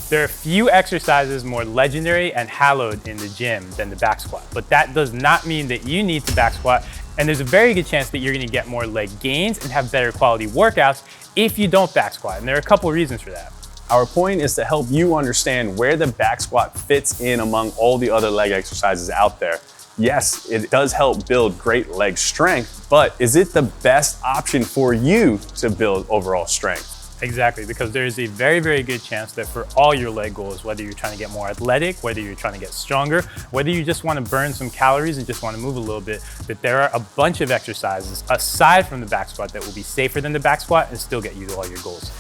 There are few exercises more legendary and hallowed in the gym than the back squat, but that does not mean that you need to back squat, and there's a very good chance that you're gonna get more leg gains and have better quality workouts if you don't back squat, and there are a couple reasons for that. Our point is to help you understand where the back squat fits in among all the other leg exercises out there. Yes, it does help build great leg strength, but is it the best option for you to build overall strength? Exactly, because there is a very, very good chance that for all your leg goals, whether you're trying to get more athletic, whether you're trying to get stronger, whether you just want to burn some calories and just want to move a little bit, that there are a bunch of exercises aside from the back squat that will be safer than the back squat and still get you to all your goals.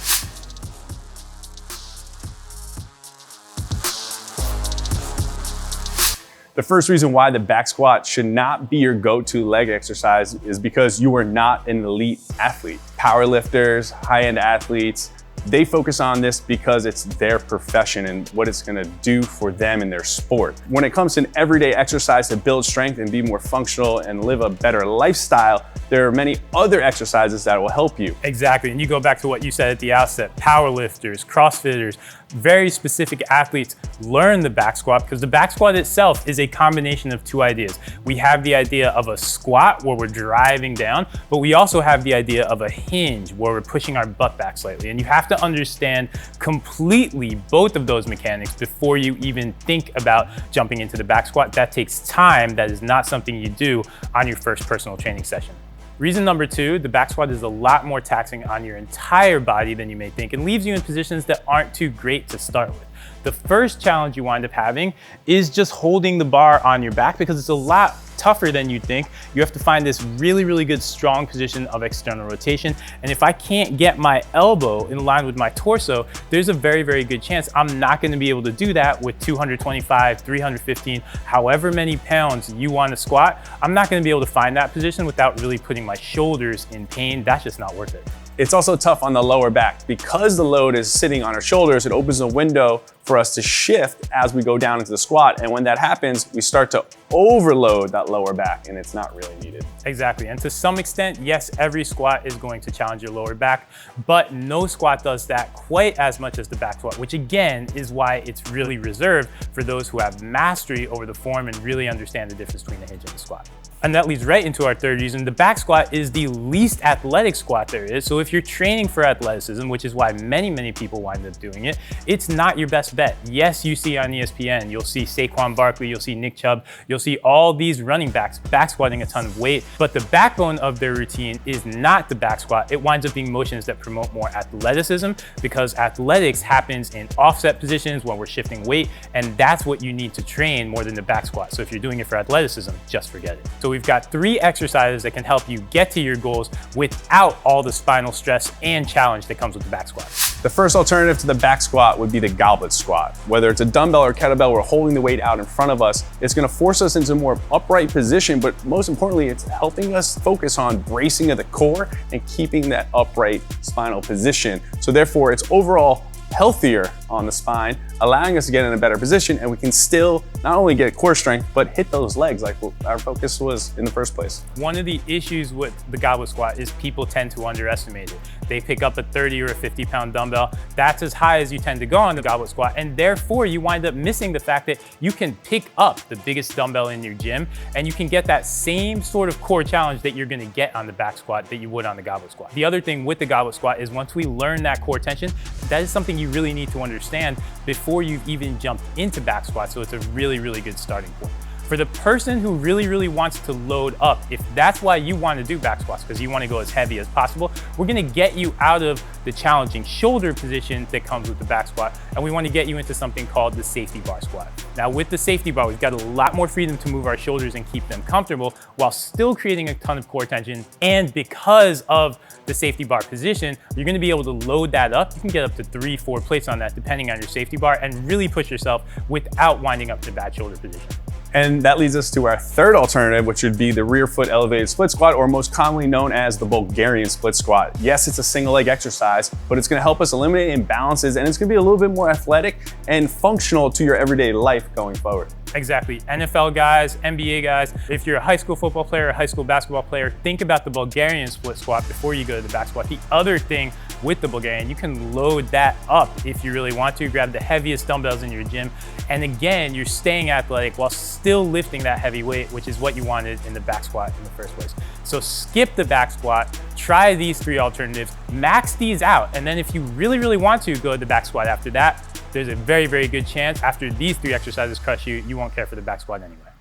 The first reason why the back squat should not be your go-to leg exercise is because you are not an elite athlete. Powerlifters, high-end athletes, they focus on this because it's their profession and what it's gonna do for them in their sport. When it comes to an everyday exercise to build strength and be more functional and live a better lifestyle, there are many other exercises that will help you. Exactly, and you go back to what you said at the outset, powerlifters, CrossFitters, very specific athletes learn the back squat because the back squat itself is a combination of two ideas. We have the idea of a squat where we're driving down, but we also have the idea of a hinge where we're pushing our butt back slightly. And you have to understand completely both of those mechanics before you even think about jumping into the back squat. That takes time. That is not something you do on your first personal training session. Reason number two, the back squat is a lot more taxing on your entire body than you may think and leaves you in positions that aren't too great to start with. The first challenge you wind up having is just holding the bar on your back because it's a lot tougher than you think. You have to find this really, really good strong position of external rotation. And if I can't get my elbow in line with my torso, there's a very, very good chance I'm not gonna be able to do that with 225, 315, however many pounds you want to squat. I'm not gonna be able to find that position without really putting my shoulders in pain. That's just not worth it. It's also tough on the lower back. Because the load is sitting on our shoulders, it opens a window for us to shift as we go down into the squat. And when that happens, we start to overload that lower back and it's not really needed. Exactly, and to some extent, yes, every squat is going to challenge your lower back, but no squat does that quite as much as the back squat, which again is why it's really reserved for those who have mastery over the form and really understand the difference between the hinge and the squat. And that leads right into our third reason. The back squat is the least athletic squat there is. So if you're training for athleticism, which is why many, many people wind up doing it, it's not your best bet. Yes, you see on ESPN, you'll see Saquon Barkley, you'll see Nick Chubb, you'll see all these running backs back squatting a ton of weight, but the backbone of their routine is not the back squat. It winds up being motions that promote more athleticism because athletics happens in offset positions when we're shifting weight, and that's what you need to train more than the back squat. So if you're doing it for athleticism, just forget it. So we've got 3 exercises that can help you get to your goals without all the spinal stress and challenge that comes with the back squat. The first alternative to the back squat would be the goblet squat. Whether it's a dumbbell or kettlebell, we're holding the weight out in front of us. It's gonna force us into a more upright position, but most importantly, it's helping us focus on bracing of the core and keeping that upright spinal position. So therefore, it's overall healthier on the spine, allowing us to get in a better position, and we can still not only get core strength, but hit those legs like our focus was in the first place. One of the issues with the goblet squat is people tend to underestimate it. They pick up a 30 or a 50-pound dumbbell. That's as high as you tend to go on the goblet squat, and therefore you wind up missing the fact that you can pick up the biggest dumbbell in your gym, and you can get that same sort of core challenge that you're gonna get on the back squat that you would on the goblet squat. The other thing with the goblet squat is once we learn that core tension, that is something you really need to understand before you've even jumped into back squat, so it's a really, really good starting point. For the person who really, really wants to load up, if that's why you want to do back squats, because you want to go as heavy as possible, we're going to get you out of the challenging shoulder position that comes with the back squat, and we want to get you into something called the safety bar squat. Now with the safety bar, we've got a lot more freedom to move our shoulders and keep them comfortable while still creating a ton of core tension, and because of the safety bar position, you're going to be able to load that up. You can get up to 3-4 plates on that depending on your safety bar and really push yourself without winding up in a bad shoulder position. And that leads us to our third alternative, which would be the rear foot elevated split squat, or most commonly known as the Bulgarian split squat. Yes, it's a single leg exercise, but it's gonna help us eliminate imbalances, and it's gonna be a little bit more athletic and functional to your everyday life going forward. Exactly. NFL guys, NBA guys, if you're a high school football player, a high school basketball player, think about the Bulgarian split squat before you go to the back squat. The other thing with the Bulgarian, you can load that up if you really want to. Grab the heaviest dumbbells in your gym. And again, you're staying athletic while still lifting that heavy weight, which is what you wanted in the back squat in the first place. So skip the back squat, try these 3 alternatives, max these out. And then if you really, really want to go to the back squat after that, there's a very, very good chance after these 3 exercises crush you, you won't care for the back squat anyway.